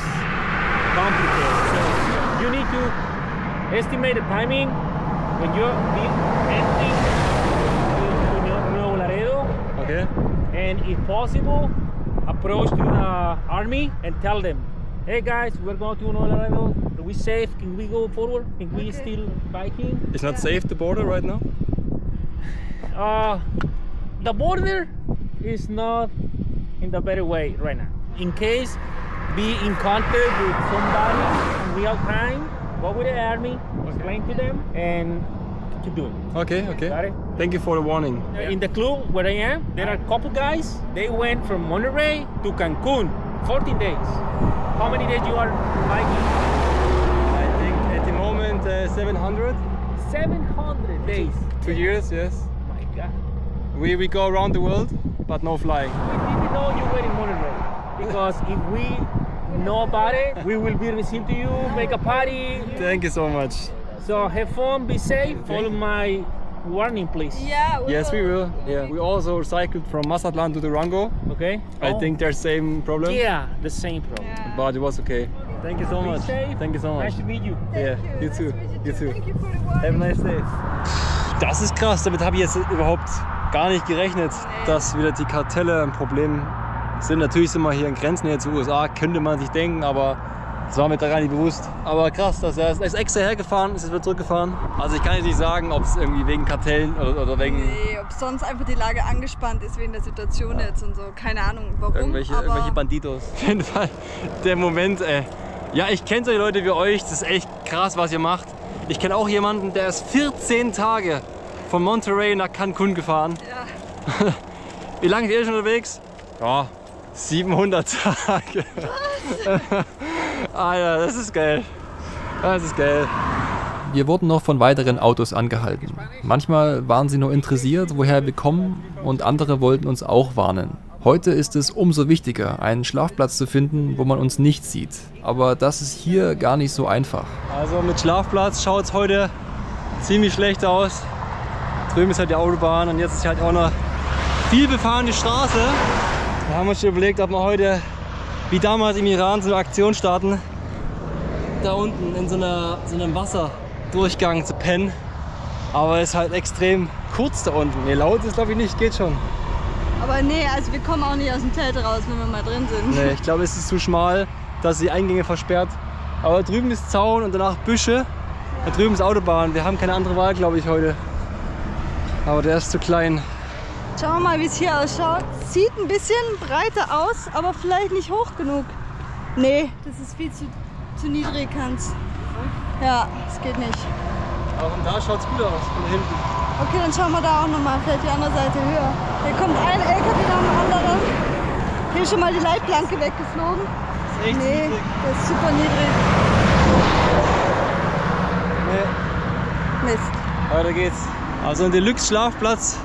complicated. So you need to estimate the timing when you're entering to Nuevo Laredo. Okay. And if possible, approach to the army and tell them, hey guys, we're going to Nuevo Laredo. Are we safe? Can we go forward? Can we still biking? It's not safe, the border right now? The border is not in the better way right now. In case be in contact with somebody in real time, go with the army, explain to them, and keep doing it. Okay, okay. Got it? Thank you for the warning. In the club where I am, there are a couple guys. They went from Monterrey to Cancun, 14 days. How many days you are biking? I think at the moment 700. 700 days. 2 years, yes. Oh my God. We go around the world, but no flying. We didn't know you were in Monterrey because if we know about it, we will be received to you, make a party. Thank you so much. So have fun, be safe. Follow my warning, please. Yeah, Yes, we will. Yeah. We also cycled from Mazatlan to Durango. Okay. I think there's same problem, Yeah, the same problem. but it was okay. Thank you so Be much. safe. Thank you so much. Nice to meet you. Yeah, you too. You too. Thank you for the warning. Have a nice day. Das ist krass, damit habe ich jetzt überhaupt gar nicht gerechnet, dass wieder die Kartelle ein Problem sind. Natürlich sind wir hier in Grenznähe zu USA, könnte man sich denken, aber das war mir da gar nicht bewusst. Aber krass, dass er ist extra hergefahren, ist jetzt wieder zurückgefahren. Also ich kann jetzt nicht sagen, ob es irgendwie wegen Kartellen oder wegen Nee, ob sonst einfach die Lage angespannt ist wegen der Situation jetzt und so. Keine Ahnung warum. irgendwelche Banditos. Auf jeden Fall der Moment, ja, ich kenne solche Leute wie euch, das ist echt krass, was ihr macht. Ich kenne auch jemanden, der ist 14 Tage von Monterrey nach Cancun gefahren. Ja. Wie lange ist ihr schon unterwegs? Ja, 700 Tage. Ah ja, das ist geil. Das ist geil. Wir wurden noch von weiteren Autos angehalten. Manchmal waren sie nur interessiert, woher wir kommen, und andere wollten uns auch warnen. Heute ist es umso wichtiger, einen Schlafplatz zu finden, wo man uns nicht sieht. Aber das ist hier gar nicht so einfach. Also mit Schlafplatz schaut es heute ziemlich schlecht aus. Drüben ist halt die Autobahn und jetzt ist halt auch noch viel befahrene Straße. Da haben wir uns schon überlegt, ob wir heute, wie damals im Iran, so eine Aktion starten. Da unten in so einem Wasserdurchgang zu pennen. Aber es ist halt extrem kurz da unten. Ne, laut ist glaube ich nicht, geht schon. Aber nee, also wir kommen auch nicht aus dem Zelt raus, wenn wir mal drin sind. Nee, ich glaube, es ist zu schmal, dass die Eingänge versperrt. Aber drüben ist Zaun und danach Büsche. Da drüben ist Autobahn. Wir haben keine andere Wahl, glaube ich, heute. Aber der ist zu klein. Schauen wir mal, wie es hier ausschaut. Sieht ein bisschen breiter aus, aber vielleicht nicht hoch genug. Nee, das ist viel zu niedrig, Hans. Ja, das geht nicht. Aber von da schaut es gut aus, von hinten. Okay, dann schauen wir da auch nochmal, vielleicht die andere Seite höher. Hier kommt ein LKW nach dem anderen. Hier ist schon mal die Leitplanke weggeflogen. Das ist echt Nee, niedrig. das ist super niedrig. Nee. Mist. Weiter geht's. Also ein Deluxe-Schlafplatz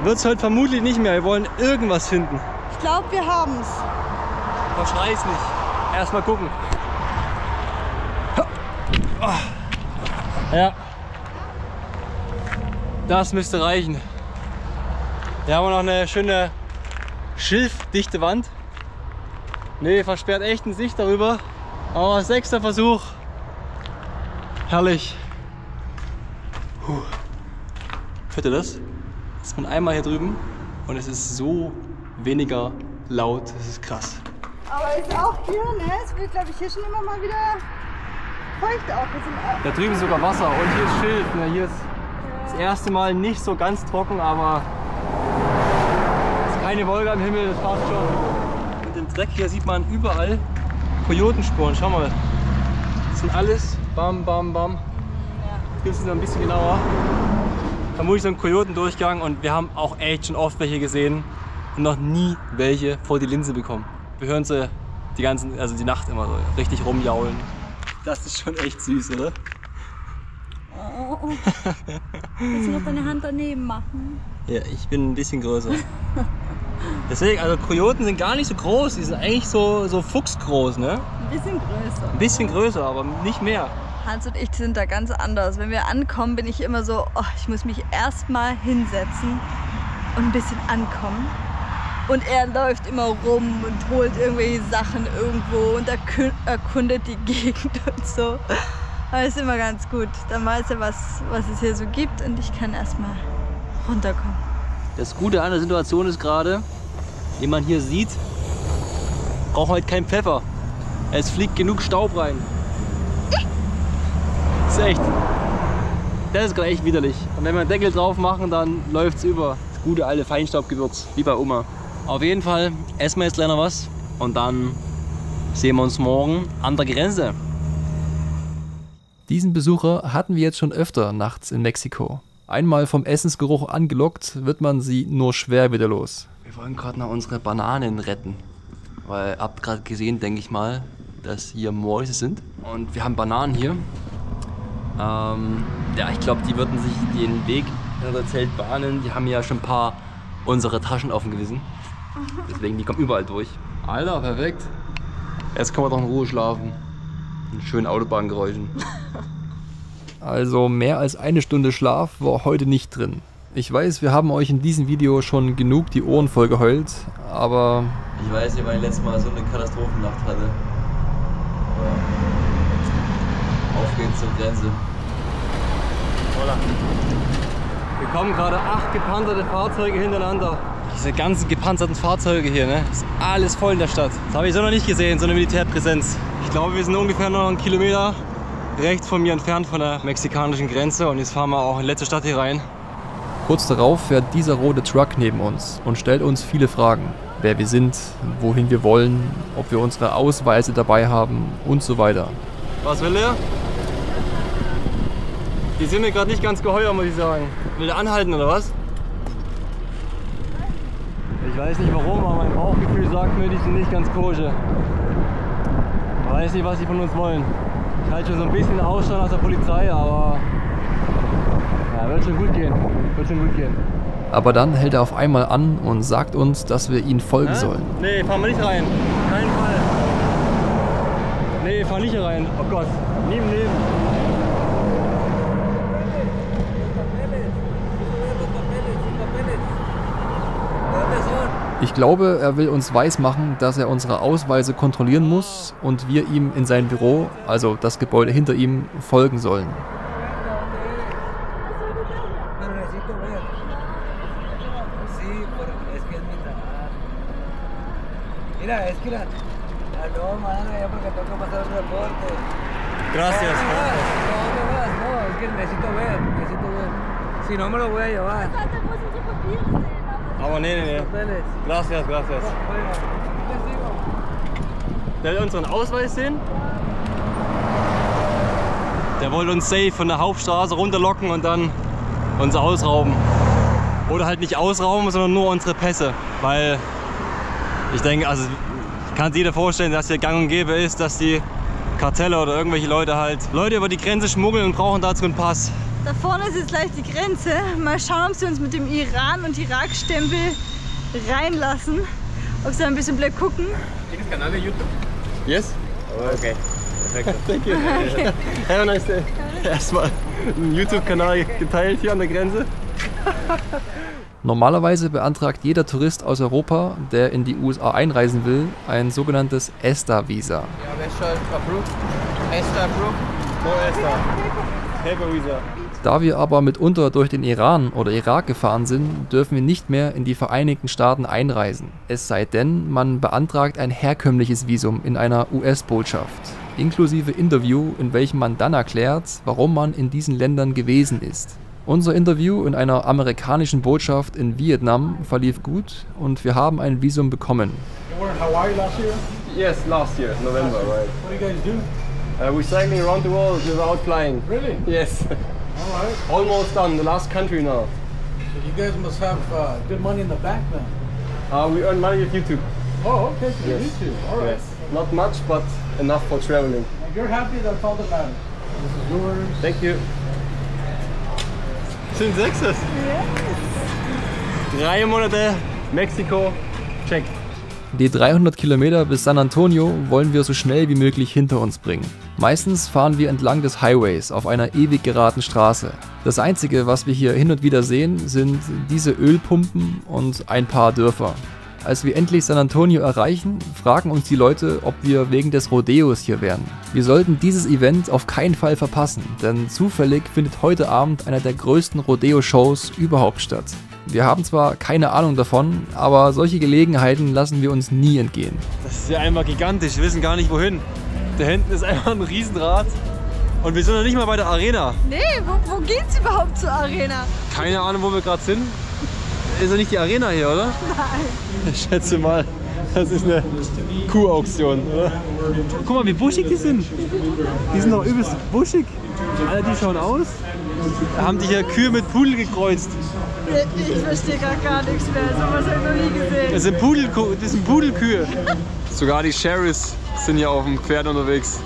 wird es heute vermutlich nicht mehr. Wir wollen irgendwas finden. Ich glaube, wir haben's. Verschrei's nicht. Erstmal gucken. Ja. Das müsste reichen. Hier haben wir noch eine schöne schilfdichte Wand. Nee, versperrt echt eine Sicht darüber. Aber 6. Versuch. Herrlich. Hört ihr das? Das ist man einmal hier drüben und es ist so weniger laut. Das ist krass. Aber ist auch hier, ne? Es wird, glaube ich, hier schon immer mal wieder feucht auch. Da drüben ist sogar Wasser und hier ist Schilf. Ne? Hier ist das erste Mal nicht so ganz trocken, aber es ist keine Wolke am Himmel, das passt schon. Und im Dreck hier sieht man überall Kojotenspuren. Schau mal. Das sind alles bam, bam, bam. Hier ist es ein bisschen genauer. Vermutlich so ein Kojotendurchgang und wir haben auch echt schon oft welche gesehen und noch nie welche vor die Linse bekommen. Wir hören sie die Nacht immer so richtig rumjaulen. Das ist schon echt süß, oder? Oh. Willst du noch deine Hand daneben machen? Ja, ich bin ein bisschen größer. Deswegen, also Kojoten sind gar nicht so groß, die sind eigentlich so fuchsgroß, ne? Ein bisschen größer. Ein bisschen größer, aber nicht mehr. Hans und ich sind da ganz anders. Wenn wir ankommen, bin ich immer so, oh, ich muss mich erstmal hinsetzen und ein bisschen ankommen. Und er läuft immer rum und holt irgendwelche Sachen irgendwo und erkundet die Gegend und so. Aber ist immer ganz gut. Dann weiß er, was es hier so gibt und ich kann erstmal runterkommen. Das Gute an der Situation ist gerade, wie man hier sieht, braucht heute kein Pfeffer. Es fliegt genug Staub rein. Das ist echt. Das ist gerade echt widerlich. Und wenn wir einen Deckel drauf machen, dann läuft es über. Das gute alte Feinstaubgewürz, wie bei Oma. Auf jeden Fall essen wir jetzt gleich noch was und dann sehen wir uns morgen an der Grenze. Diesen Besucher hatten wir jetzt schon öfter nachts in Mexiko. Einmal vom Essensgeruch angelockt, wird man sie nur schwer wieder los. Wir wollen gerade noch unsere Bananen retten. Weil ihr habt gerade gesehen, denke ich mal, dass hier Mäuse sind. Und wir haben Bananen hier. Ja, ich glaube, die würden sich den Weg in unser Zelt bahnen. Die haben ja schon ein paar unsere Taschen auf dem Gewissen. Deswegen, die kommen überall durch. Alter, perfekt. Jetzt können wir doch in Ruhe schlafen. In schönen Autobahngeräuschen. Also mehr als eine Stunde Schlaf war heute nicht drin. Ich weiß, wir haben euch in diesem Video schon genug die Ohren voll geheult, aber... Ich weiß nicht, wann ich letztes Mal so eine Katastrophennacht hatte. Auf geht's zur Grenze. Hola. Wir kommen gerade 8 gepanzerte Fahrzeuge hintereinander. Diese ganzen gepanzerten Fahrzeuge hier, ne? Ist alles voll in der Stadt. Das habe ich so noch nicht gesehen, so eine Militärpräsenz. Ich glaube, wir sind ungefähr noch einen Kilometer rechts von mir entfernt von der mexikanischen Grenze und jetzt fahren wir auch in die letzte Stadt hier rein. Kurz darauf fährt dieser rote Truck neben uns und stellt uns viele Fragen. Wer wir sind, wohin wir wollen, ob wir unsere Ausweise dabei haben und so weiter. Was will er? Die sind mir gerade nicht ganz geheuer, muss ich sagen. Will er anhalten oder was? Ich weiß nicht warum, aber mein Bauchgefühl sagt mir, die sind nicht ganz koscher. Ich weiß nicht, was sie von uns wollen. Ich halte schon so ein bisschen Ausstand aus der Polizei, aber ja, wird schon gut gehen. Wird schon gut gehen. Aber dann hält er auf einmal an und sagt uns, dass wir ihm folgen sollen. Nee, fahren wir nicht rein. Keinen Fall. Nee, fahr nicht hier rein. Oh Gott, nie im Leben. Ich glaube, er will uns weismachen, dass er unsere Ausweise kontrollieren muss und wir ihm in sein Büro, also das Gebäude hinter ihm, folgen sollen. Gracias. necesito ver. Si no me lo voy a llevar. Aber nee. Gracias. Der will unseren Ausweis sehen. Der wollte uns safe von der Hauptstraße runterlocken und dann uns ausrauben. Oder halt nicht ausrauben, sondern nur unsere Pässe. Weil ich denke, also kann sich jeder vorstellen, dass hier gang und gäbe ist, dass die Kartelle oder irgendwelche Leute Leute über die Grenze schmuggeln und brauchen dazu einen Pass. Da vorne ist jetzt gleich die Grenze. Mal schauen, ob sie uns mit dem Iran- und Irak-Stempel reinlassen. Ob sie ein bisschen blöd gucken. ¿Tienes canal de YouTube? Yes. Okay. Perfekt. Thank you. Okay. Have a nice day. Erstmal einen YouTube-Kanal geteilt hier an der Grenze. Normalerweise beantragt jeder Tourist aus Europa, der in die USA einreisen will, ein sogenanntes ESTA-Visa. Da wir aber mitunter durch den Iran oder Irak gefahren sind, dürfen wir nicht mehr in die Vereinigten Staaten einreisen. Es sei denn, man beantragt ein herkömmliches Visum in einer US-Botschaft, inklusive Interview, in welchem man dann erklärt, warum man in diesen Ländern gewesen ist. Unser Interview in einer amerikanischen Botschaft in Vietnam verlief gut und wir haben ein Visum bekommen. You were in Hawaii last year? Yes, last year, November, right. What do you guys do? We're cycling around the world without flying. Really? Yes. All right. Almost done, the last country now. So you guys must have good money in the bank then. We earn money with YouTube. Oh, okay. So Yes. you too. All right. Yes. Not much, but enough for traveling. If you're happy, that's all that matters. This is yours. Thank you. Sind Sechses? Yes. 3 Monate Mexiko, check. Die 300 Kilometer bis San Antonio wollen wir so schnell wie möglich hinter uns bringen. Meistens fahren wir entlang des Highways auf einer ewig geraden Straße. Das Einzige, was wir hier hin und wieder sehen, sind diese Ölpumpen und ein paar Dörfer. Als wir endlich San Antonio erreichen, fragen uns die Leute, ob wir wegen des Rodeos hier wären. Wir sollten dieses Event auf keinen Fall verpassen, denn zufällig findet heute Abend einer der größten Rodeo-Shows überhaupt statt. Wir haben zwar keine Ahnung davon, aber solche Gelegenheiten lassen wir uns nie entgehen. Das ist ja einfach gigantisch, wir wissen gar nicht wohin. Da hinten ist einfach ein Riesenrad und wir sind noch nicht mal bei der Arena. Nee, wo geht's überhaupt zur Arena? Keine Ahnung, wo wir gerade sind. Ist ja nicht die Arena hier, oder? Nein. Ich schätze mal, das ist eine Kuhauktion, oder? Guck mal, wie buschig die sind. Die sind doch übelst buschig. Alle, die schauen aus. Da haben die hier Kühe mit Pudel gekreuzt. Ich verstehe gar nichts mehr. So was habe ich noch nie gesehen. Das sind Pudelkühe. Sogar die Sheriffs sind hier auf dem Pferd unterwegs.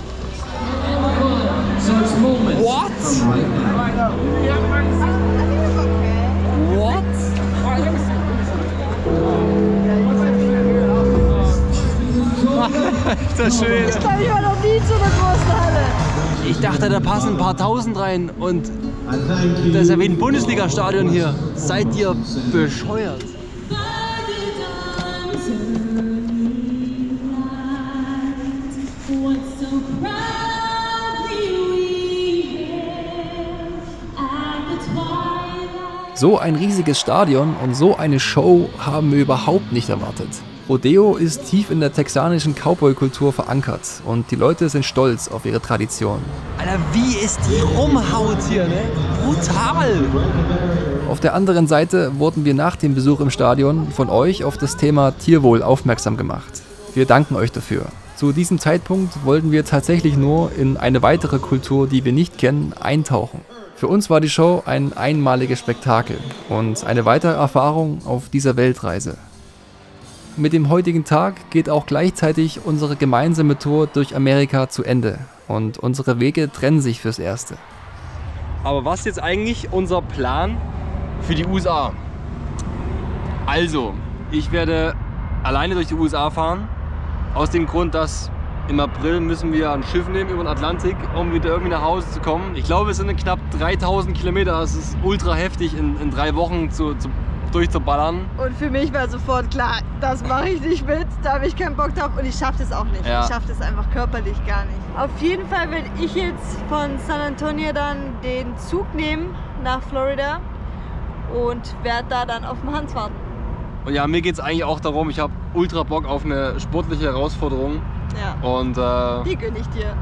What? What? Das schön. Ich glaube, ich war noch nie in so einer großen Halle. Ich dachte, da passen ein paar Tausend rein und das ist ja wie ein Bundesliga-Stadion hier. Seid ihr bescheuert? So ein riesiges Stadion und so eine Show haben wir überhaupt nicht erwartet. Rodeo ist tief in der texanischen Cowboy-Kultur verankert und die Leute sind stolz auf ihre Tradition. Alter, wie ist die rumhaut hier, ne? Brutal! Auf der anderen Seite wurden wir nach dem Besuch im Stadion von euch auf das Thema Tierwohl aufmerksam gemacht. Wir danken euch dafür. Zu diesem Zeitpunkt wollten wir tatsächlich nur in eine weitere Kultur, die wir nicht kennen, eintauchen. Für uns war die Show ein einmaliges Spektakel und eine weitere Erfahrung auf dieser Weltreise. Mit dem heutigen Tag geht auch gleichzeitig unsere gemeinsame Tour durch Amerika zu Ende und unsere Wege trennen sich fürs Erste. Aber was ist jetzt eigentlich unser Plan für die USA? Also, ich werde alleine durch die USA fahren, aus dem Grund, dass im April müssen wir ein Schiff nehmen über den Atlantik, um wieder irgendwie nach Hause zu kommen. Ich glaube, es sind knapp 3000 Kilometer, das ist ultra heftig in 3 Wochen durchzuballern. Und für mich war sofort klar, das mache ich nicht mit, da habe ich keinen Bock drauf und ich schaffe das auch nicht. Ja. Ich schaffe das einfach körperlich gar nicht. Auf jeden Fall werde ich jetzt von San Antonio dann den Zug nehmen nach Florida und werde da dann auf dem Hans warten. Und ja, mir geht es eigentlich auch darum, ich habe ultra Bock auf eine sportliche Herausforderung. Ja. Und die gönne ich dir.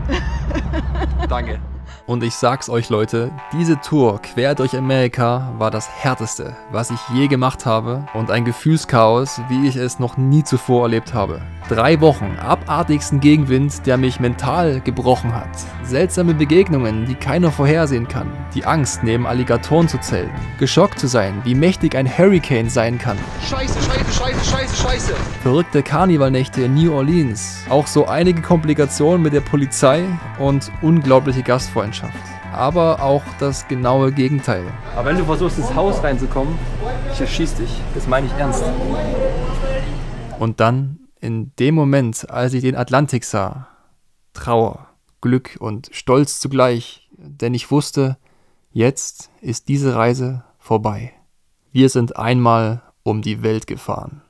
danke. Und ich sag's euch, Leute, diese Tour quer durch Amerika war das härteste, was ich je gemacht habe und ein Gefühlschaos, wie ich es noch nie zuvor erlebt habe. 3 Wochen abartigsten Gegenwind, der mich mental gebrochen hat. Seltsame Begegnungen, die keiner vorhersehen kann. Die Angst, neben Alligatoren zu zelten. Geschockt zu sein, wie mächtig ein Hurricane sein kann. Scheiße, scheiße, scheiße, scheiße, scheiße. Verrückte Karnevalnächte in New Orleans. Auch so einige Komplikationen mit der Polizei und unglaubliche Gastfreundschaft. Aber auch das genaue Gegenteil. Aber wenn du versuchst, ins Haus reinzukommen, ich erschieß dich. Das meine ich ernst. Und dann, in dem Moment, als ich den Atlantik sah, Trauer, Glück und Stolz zugleich, denn ich wusste, jetzt ist diese Reise vorbei. Wir sind einmal um die Welt gefahren.